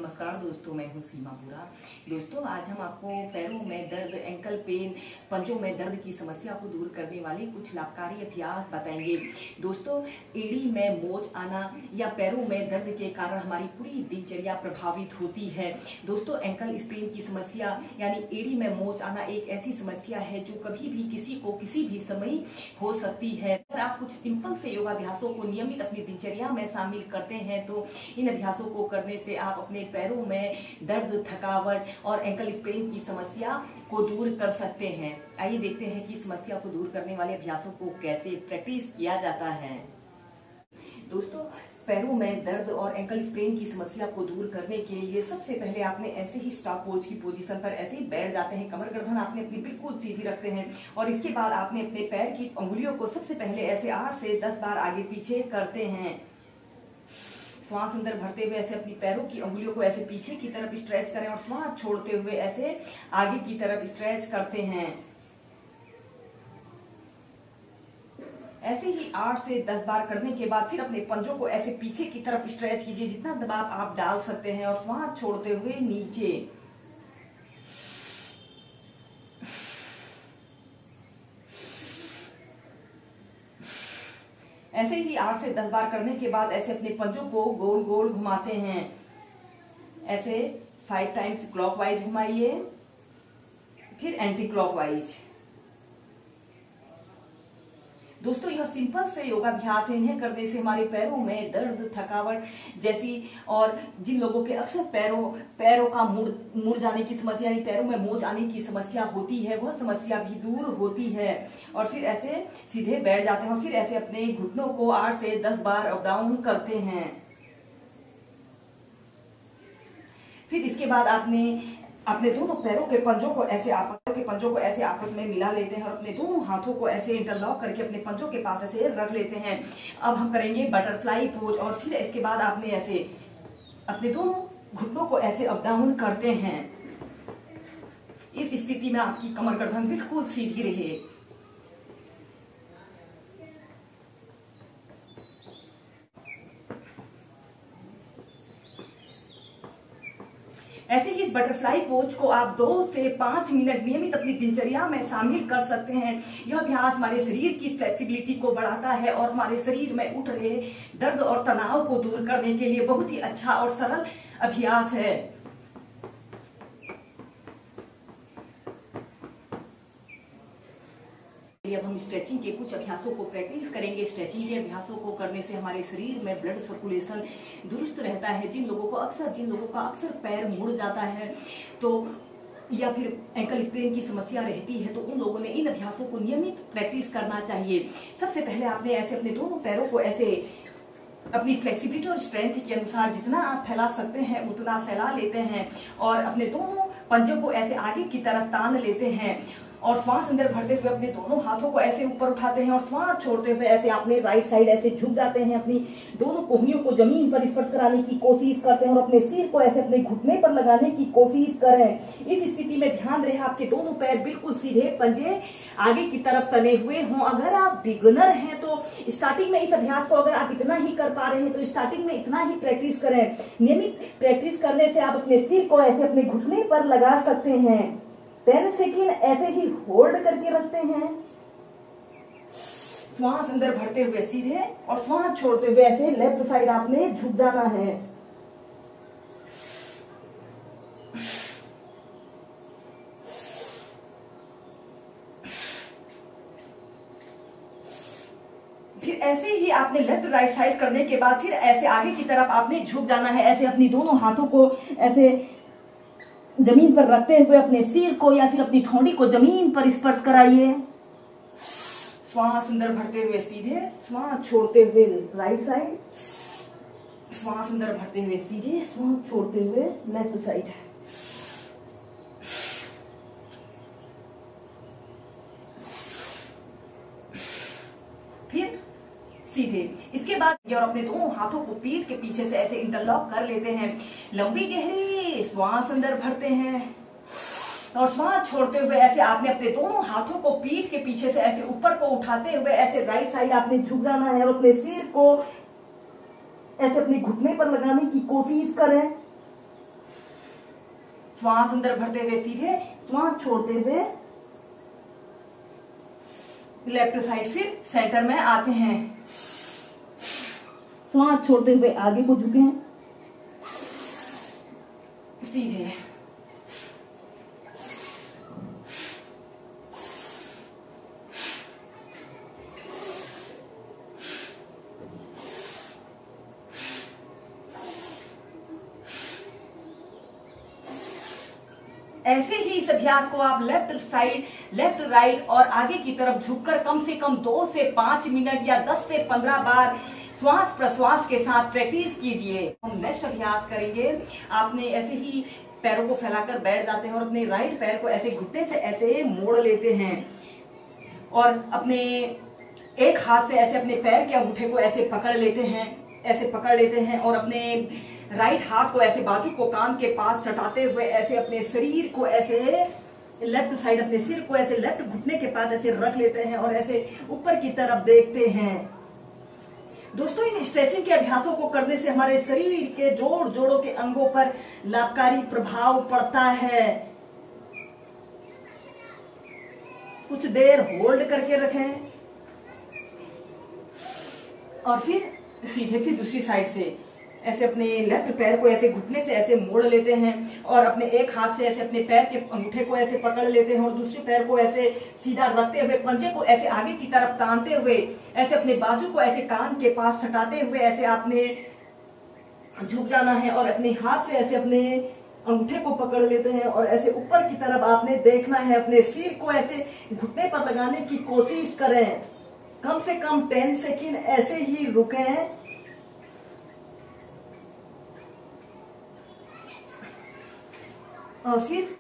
नमस्कार दोस्तों, मैं हूं सीमा पूरा। दोस्तों आज हम आपको पैरों में दर्द, एंकल पेन, पंजों में दर्द की समस्या को दूर करने वाले कुछ लाभकारी अभ्यास बताएंगे। दोस्तों एड़ी में मोच आना या पैरों में दर्द के कारण हमारी पूरी दिनचर्या प्रभावित होती है। दोस्तों एंकल स्प्रेन की समस्या यानी एड़ी में मोच आना एक ऐसी समस्या है जो कभी भी किसी को किसी भी समय हो सकती है। अगर आप कुछ सिंपल से योगाभ्यासों को नियमित अपनी दिनचर्या में शामिल करते हैं तो इन अभ्यासों को करने से आप अपने पैरों में दर्द, थकावट और एंकल स्प्रेन की समस्या को दूर कर सकते हैं। आइए देखते हैं कि समस्या को दूर करने वाले अभ्यासों को कैसे प्रैक्टिस किया जाता है। दोस्तों पैरों में दर्द और एंकल स्प्रेन की समस्या को दूर करने के लिए सबसे पहले आपने ऐसे ही स्टॉप पोज की पोजीशन पर ऐसे ही बैठ जाते हैं। कमर गर्दन आपने अपनी बिल्कुल सीधी रखते हैं और इसके बाद आपने अपने पैर की अंगुलियों को सबसे पहले ऐसे 8 से 10 बार आगे पीछे करते हैं। श्वास अंदर भरते हुए ऐसे अपनी पैरों की अंगुलियों को ऐसे पीछे की तरफ स्ट्रेच करें और श्वास छोड़ते हुए ऐसे आगे की तरफ स्ट्रेच करते हैं। ऐसे ही 8 से 10 बार करने के बाद फिर अपने पंजों को ऐसे पीछे की तरफ स्ट्रेच कीजिए, जितना दबाव आप डाल सकते हैं, और श्वास छोड़ते हुए नीचे। ऐसे ही 8 से 10 बार करने के बाद ऐसे अपने पंजों को गोल गोल घुमाते हैं। ऐसे 5 टाइम्स क्लॉकवाइज घुमाइए, फिर एंटी क्लॉकवाइज। दोस्तों यह सिंपल से योगाभ्यास है, इन्हें करने से हमारे पैरों में दर्द, थकावट जैसी और जिन लोगों के अक्सर पैरों का मुड़ जाने की समस्या यानी पैरों में मोच आने की समस्या होती है, वह समस्या भी दूर होती है। और फिर ऐसे सीधे बैठ जाते हैं और फिर ऐसे अपने घुटनों को 8 से 10 बार अप डाउन करते हैं। फिर इसके बाद आपने अपने दोनों पैरों के पंजों को ऐसे आपस में मिला लेते हैं और अपने दोनों हाथों को ऐसे इंटरलॉक करके अपने पंजों के पास ऐसे रख लेते हैं। अब हम करेंगे बटरफ्लाई पोज और फिर इसके बाद आपने ऐसे अपने दोनों घुटनों को ऐसे अप डाउन करते हैं। इस स्थिति में आपकी कमर गर्दन बिल्कुल सीधी रहे। ऐसे ही इस बटरफ्लाई पोज को आप 2 से 5 मिनट नियमित अपनी दिनचर्या में शामिल कर सकते हैं। यह अभ्यास हमारे शरीर की फ्लेक्सिबिलिटी को बढ़ाता है और हमारे शरीर में उठ रहे दर्द और तनाव को दूर करने के लिए बहुत ही अच्छा और सरल अभ्यास है। अब हम स्ट्रेचिंग के कुछ अभ्यासों को प्रैक्टिस करेंगे। स्ट्रेचिंग के अभ्यासों को करने से हमारे शरीर में ब्लड सर्कुलेशन दुरुस्त रहता है। जिन लोगों का अक्सर पैर मुड़ जाता है तो या फिर एंकल स्प्रेन की समस्या रहती है तो उन लोगों ने इन अभ्यासों को नियमित प्रैक्टिस करना चाहिए। सबसे पहले आपने ऐसे अपने दोनों पैरों को ऐसे अपनी फ्लेक्सिबिलिटी और स्ट्रेंथ के अनुसार जितना आप फैला सकते हैं उतना फैला लेते हैं और अपने दोनों पंजों को ऐसे आगे की तरफ तान लेते हैं और श्वास अंदर भरते हुए अपने दोनों हाथों को ऐसे ऊपर उठाते हैं और श्वास छोड़ते हुए ऐसे अपने राइट साइड ऐसे झुक जाते हैं। अपनी दोनों कोहनियों को जमीन पर स्पर्श कराने की कोशिश करते हैं और अपने सिर को ऐसे अपने घुटने पर लगाने की कोशिश करें। इस स्थिति में ध्यान रहे आपके दोनों पैर बिल्कुल सीधे, पंजे आगे की तरफ तने हुए हों। अगर आप बिगिनर हैं तो स्टार्टिंग में इस अभ्यास को अगर आप इतना ही कर पा रहे हैं तो स्टार्टिंग में इतना ही प्रैक्टिस करें। नियमित प्रैक्टिस करने से आप अपने सिर को ऐसे अपने घुटने पर लगा सकते हैं। 10 सेकेंड ऐसे ही होल्ड करके रखते हैं। श्वास अंदर भरते हुए सीधे और श्वास छोड़ते हुए ऐसे लेफ्ट साइड आपने झुक जाना है। फिर ऐसे ही आपने लेफ्ट राइट साइड करने के बाद फिर ऐसे आगे की तरफ आपने झुक जाना है। ऐसे अपनी दोनों हाथों को ऐसे जमीन पर रखते हुए अपने सिर को या फिर अपनी ठोड़ी को जमीन पर स्पर्श कराइए। श्वास अंदर भरते हुए सीधे, श्वास छोड़ते हुए राइट साइड, श्वास अंदर भरते हुए सीधे, श्वास छोड़ते हुए लेफ्ट साइड। फिर सीधे। इसके बाद और अपने दोनों हाथों को पीठ के पीछे से ऐसे इंटरलॉक कर लेते हैं। लंबी गहरी श्वास अंदर भरते हैं और श्वास छोड़ते हुए ऐसे आपने अपने दोनों हाथों को पीठ के पीछे से ऐसे ऊपर को उठाते हुए ऐसे राइट साइड आपने झुक जाना है और अपने सिर को ऐसे अपने घुटने पर लगाने की कोशिश करें। श्वास अंदर भरते हुए सीधे, श्वास छोड़ते हुए लेफ्ट साइड, फिर सेंटर में आते हैं, श्वास छोड़ते हुए आगे को झुके, सीधे, ऐसे ही इस अभ्यास को आप लेफ्ट साइड, लेफ्ट राइट और आगे की तरफ झुककर कम से कम 2 से 5 मिनट या 10 से 15 बार श्वास प्रश्वास के साथ प्रैक्टिस कीजिए। हम नेक्स्ट अभ्यास करेंगे। आपने ऐसे ही पैरों को फैलाकर बैठ जाते हैं और अपने राइट पैर को ऐसे घुटने से ऐसे मोड़ लेते हैं और अपने एक हाथ से ऐसे अपने पैर के अंगूठे को ऐसे पकड़ लेते हैं, ऐसे पकड़ लेते हैं और अपने राइट हाथ को ऐसे बाजू को कान के पास सटाते हुए ऐसे अपने शरीर को ऐसे लेफ्ट साइड, अपने सिर को ऐसे लेफ्ट घुटने के पास ऐसे रख लेते हैं और ऐसे ऊपर की तरफ देखते हैं। दोस्तों, इन स्ट्रेचिंग के अभ्यासों को करने से हमारे शरीर के जोड़ों के अंगों पर लाभकारी प्रभाव पड़ता है। कुछ देर होल्ड करके रखें और फिर सीधे फिर दूसरी साइड से ऐसे अपने लेफ्ट पैर को ऐसे घुटने से ऐसे मोड़ लेते हैं और अपने एक हाथ से ऐसे अपने पैर के अंगूठे को ऐसे पकड़ लेते हैं और दूसरे पैर को ऐसे सीधा रखते हुए पंजे को ऐसे आगे की तरफ तानते हुए ऐसे अपने बाजू को ऐसे कान के पास सटाते हुए ऐसे आपने झुक जाना है और अपने हाथ से ऐसे अपने अंगूठे को पकड़ लेते हैं और ऐसे ऊपर की तरफ आपने देखना है। अपने सिर को ऐसे घुटने पर लगाने की कोशिश करें। कम से कम 10 सेकेंड ऐसे ही रुकें और फिर